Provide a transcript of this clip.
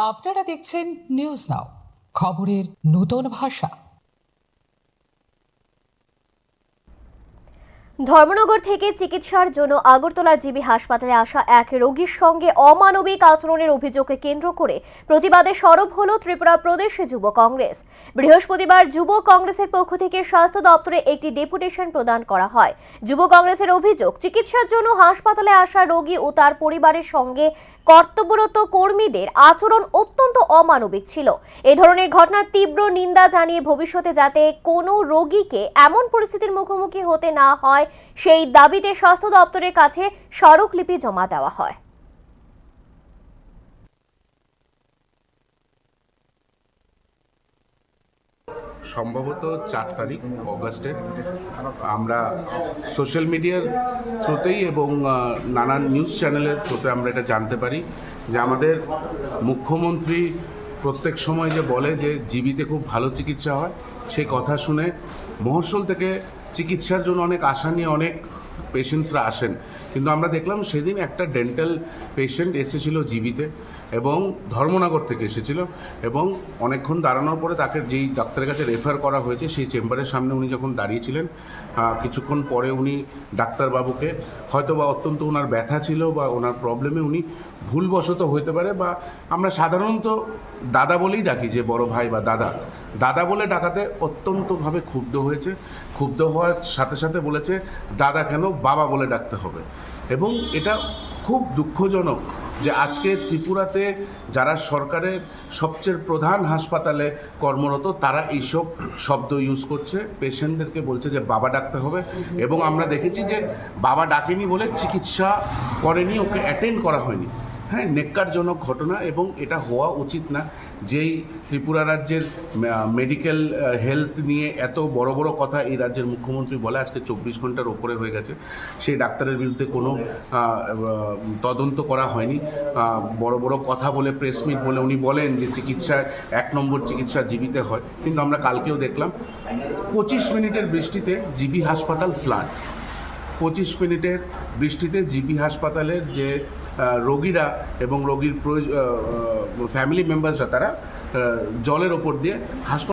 আপনারা দেখছেন news now, খবরের নতুন ভাষা। ধর্মনগর থেকে চিকিৎসার জন্য আগরতলার জিবি হাসপাতালে আসা এক রোগীর সঙ্গে অমানবিক আচরণের অভিযোগকে কেন্দ্র করে প্রতিবাদে সরব হল ত্রিপুরা প্রদেশ যুব কংগ্রেস। বৃহস্পতিবার যুব কংগ্রেসের পক্ষ থেকে স্বাস্থ্য দপ্তরে একটি ডেপুটেশন প্রদান করা হয়। যুব কংগ্রেসের অভিযোগ, চিকিৎসার জন্য হাসপাতালে আসা রোগী ও তার পরিবারের সঙ্গে কর্তব্যরত কর্মীদের আচরণ অত্যন্ত অমানবিক ছিল। এই ধরনের ঘটনার তীব্র নিন্দা জানিয়ে ভবিষ্যতে যাতে কোনো রোগীকে এমন পরিস্থিতির মুখোমুখি হতে না হয় সেই দাবিতে স্বাস্থ্য দপ্তরের কাছে স্মারকলিপি জমা দেওয়া হয়। সম্ভবত 4 তারিখ অগাস্টের আমরা সোশ্যাল মিডিয়ার থ্রুতেই এবং নানান নিউজ চ্যানেলের থ্রুতে আমরা এটা জানতে পারি যে আমাদের মুখ্যমন্ত্রী প্রত্যেক সময় যে বলে যে জিবিতে খুব ভালো চিকিৎসা হয়, সেই কথা শুনে মহস্বল থেকে চিকিৎসার জন্য অনেক আশা নিয়ে অনেক পেশেন্টসরা আসেন, কিন্তু আমরা দেখলাম সেদিন একটা ডেন্টাল পেশেন্ট এসেছিল জিবিতে এবং ধর্মনগর থেকে এসেছিল এবং অনেকক্ষণ দাঁড়ানোর পরে তাকে যেই ডাক্তারের কাছে রেফার করা হয়েছে সেই চেম্বারের সামনে উনি যখন দাঁড়িয়েছিলেন, কিছুক্ষণ পরে উনি ডাক্তারবাবুকে হয়তো বা অত্যন্ত ওনার ব্যথা ছিল বা ওনার প্রবলেমে উনি ভুলবশত হতে পারে, বা আমরা সাধারণত দাদা বলেই ডাকি, যে বড় ভাই বা দাদা বলে ডাকাতে অত্যন্তভাবে ক্ষুব্ধ হয়েছে। ক্ষুব্ধ হওয়ার সাথে সাথে বলেছে দাদা কেন, বাবা বলে ডাকতে হবে। এবং এটা খুব দুঃখজনক যে আজকে ত্রিপুরাতে যারা সরকারের সবচেয়ে প্রধান হাসপাতালে কর্মরত তারা এইসব শব্দ ইউজ করছে, পেশেন্টদেরকে বলছে যে বাবা ডাকতে হবে। এবং আমরা দেখেছি যে বাবা ডাকেনি বলে চিকিৎসা করেনি, ওকে অ্যাটেন্ড করা হয়নি। হ্যাঁ, নেক্কারজনক ঘটনা এবং এটা হওয়া উচিত না। যেই ত্রিপুরা রাজ্যের মেডিকেল হেলথ নিয়ে এত বড় বড় কথা এই রাজ্যের মুখ্যমন্ত্রী বলে, আজকে 24 ঘন্টার ওপরে হয়ে গেছে, সেই ডাক্তারের বিরুদ্ধে কোনো তদন্ত করা হয়নি। বড় বড় কথা বলে, প্রেস মিট বলে উনি বলেন যে চিকিৎসা 1 নম্বর চিকিৎসা জিবিতে হয়, কিন্তু আমরা কালকেও দেখলাম 25 মিনিটের বৃষ্টিতে জিবি হাসপাতাল ফ্লাড। 25 মিনিটের বৃষ্টিতে জিবি হাসপাতালের যে রোগীরা এবং রোগীর ফ্যামিলি মেম্বার্সরা তারা জলের ওপর দিয়ে হাসপাতাল